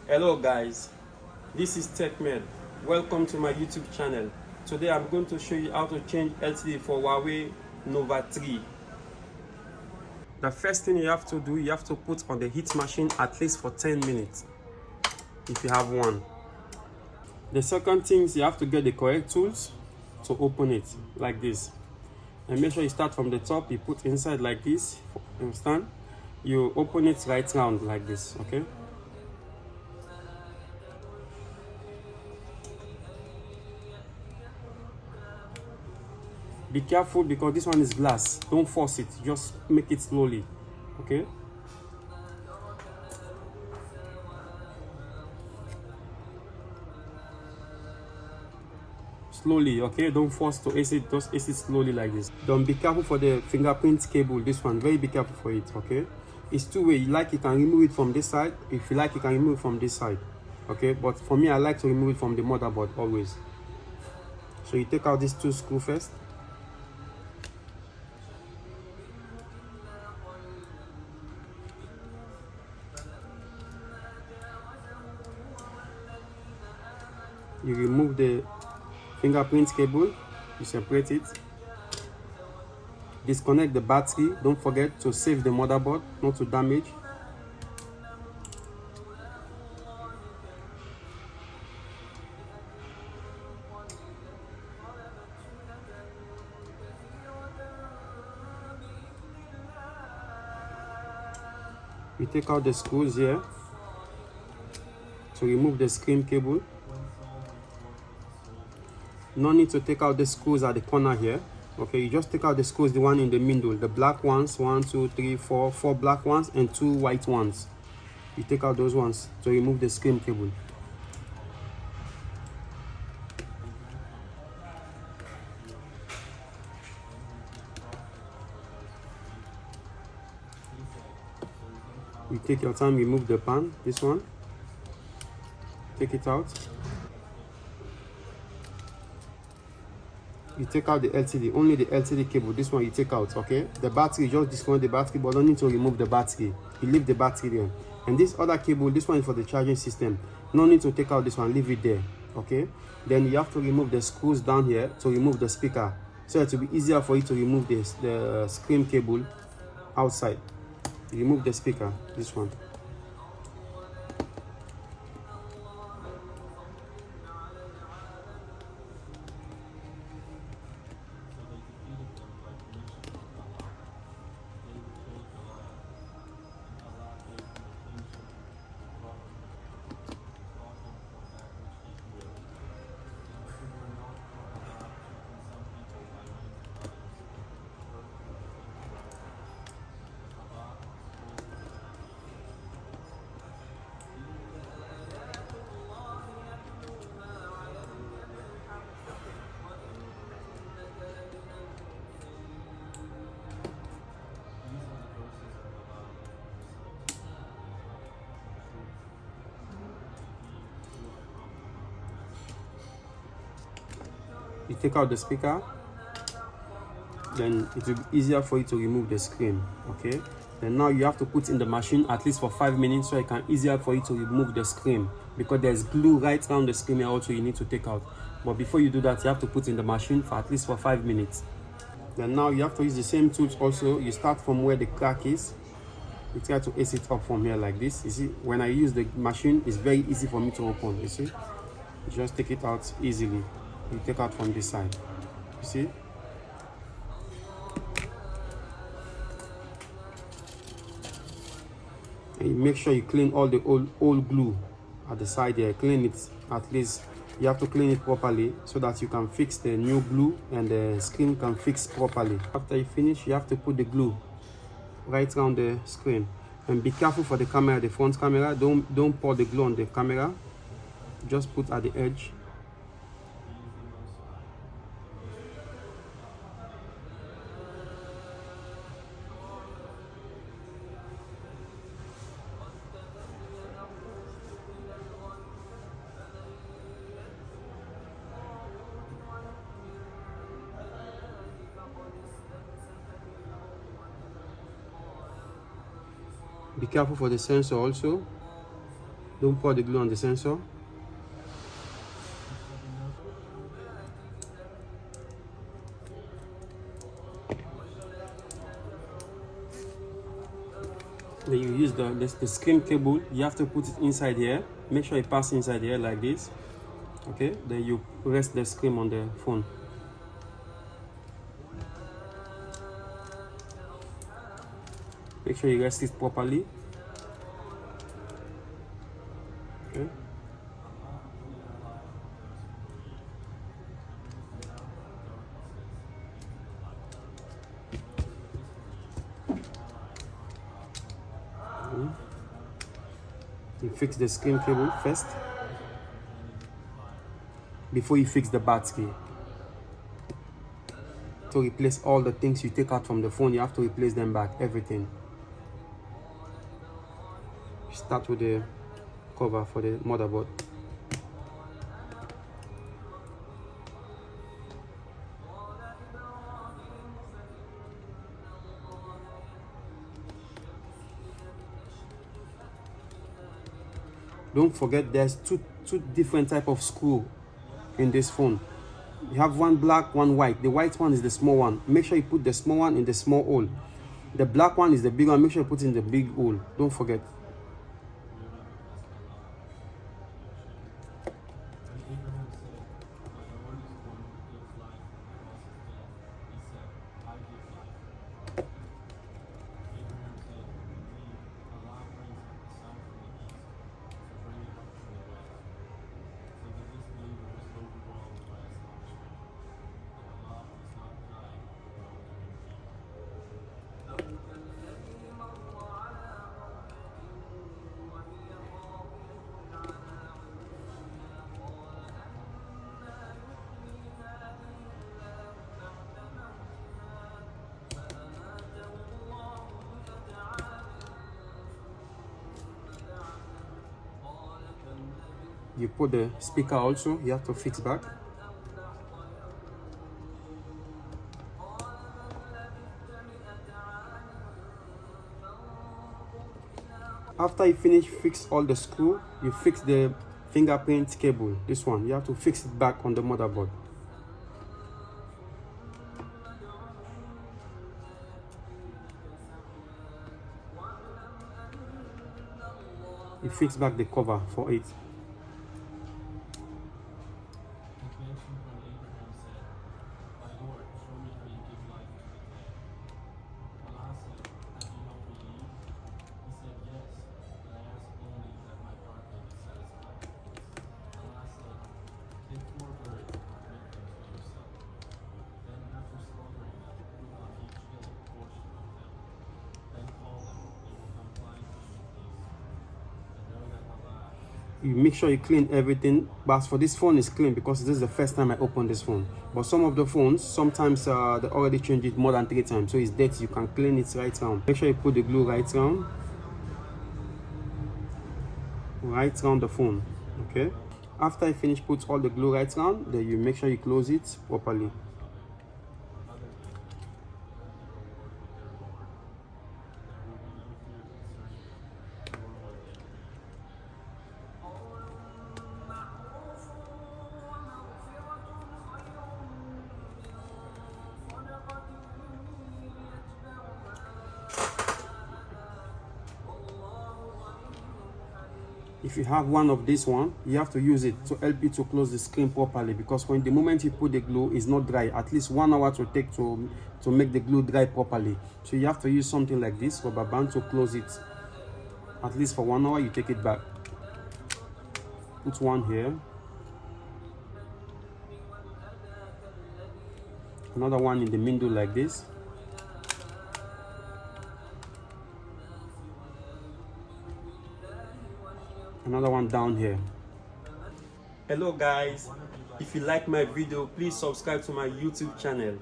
Hello guys, this is TechMed. Welcome to my YouTube channel. Today I'm going to show you how to change LCD for Huawei Nova 3. The first thing you have to do, you have to put on the heat machine at least for 10 minutes if you have one. The second thing is you have to get the correct tools to open it like this. And make sure you start from the top, you put inside like this, understand? You open it right round like this, okay? Be careful because this one is glass. Don't force it, just make it slowly, okay? Slowly, okay? Don't force to ace it, just ace it slowly like this. Don't be careful for the fingerprint cable, this one, very be careful for it, okay? It's two-way. You like, you can remove it from this side. If you like, you can remove it from this side, okay? But for me, I like to remove it from the motherboard always. So you take out these two screws first. You remove the fingerprint cable, you separate it. Disconnect the battery. Don't forget to save the motherboard, not to damage. You take out the screws here to remove the screen cable. No need to take out the screws at the corner here. Okay, you just take out the screws, the one in the middle, the black ones, 1, 2, 3, 4 black ones and 2 white ones. You take out those ones to remove the screen cable. You take your time, remove the pan, this one, take it out. You take out the LCD, only the LCD cable, this one you take out, okay? The battery, just disconnect the battery, but don't need to remove the battery. You leave the battery there. And this other cable, this one is for the charging system. No need to take out this one, leave it there, okay? Then you have to remove the screws down here to remove the speaker. So it will be easier for you to remove the screen cable outside. You remove the speaker, this one. You take out the speaker, then it will be easier for you to remove the screen, okay? Then now you have to put in the machine at least for 5 minutes so it can easier for you to remove the screen, because there's glue right around the screen here also you need to take out. But before you do that, you have to put in the machine for at least for 5 minutes. Then now you have to use the same tools also. You start from where the crack is. You try to ace it up from here like this. You see, when I use the machine, it's very easy for me to open, you see? You just take it out easily. You take out from this side, you see? And you make sure you clean all the old glue at the side there. Clean it, at least you have to clean it properly so that you can fix the new glue and the screen can fix properly. After you finish, you have to put the glue right around the screen. And be careful for the camera, the front camera. Don't pour the glue on the camera. Just put at the edge. Be careful for the sensor also. Don't pour the glue on the sensor. Then you use the screen cable. You have to put it inside here. Make sure it passes inside here like this. Okay, then you rest the screen on the phone. Make sure you rest it properly. Okay. You fix the screen cable first before you fix the bat key. To replace all the things you take out from the phone, you have to replace them back, everything. Start with the cover for the motherboard. Don't forget there's two different type of screw in this phone. You have one black, one white. The white one is the small one. Make sure you put the small one in the small hole. The black one is the big one. Make sure you put it in the big hole. Don't forget. You put the speaker also, you have to fix back. After you fix all the screw, you fix the fingerprint cable. This one, you have to fix it back on the motherboard. You fix back the cover for it. You make sure you clean everything, but for this phone is clean because this is the first time I open this phone. But some of the phones, sometimes they already change it more than 3 times, so it's dirty. You can clean it right round. Make sure you put the glue right round the phone. Okay, after you finish put all the glue right round, then you make sure you close it properly. If you have one of this one, you have to use it to help you to close the screen properly, because when the moment you put the glue, it's not dry. At least 1 hour to take to make the glue dry properly. So you have to use something like this rubber band to close it. At least for 1 hour, you take it back. Put one here. Another one in the middle like this. Another one down here. Hello guys, if you like my video, please subscribe to my YouTube channel.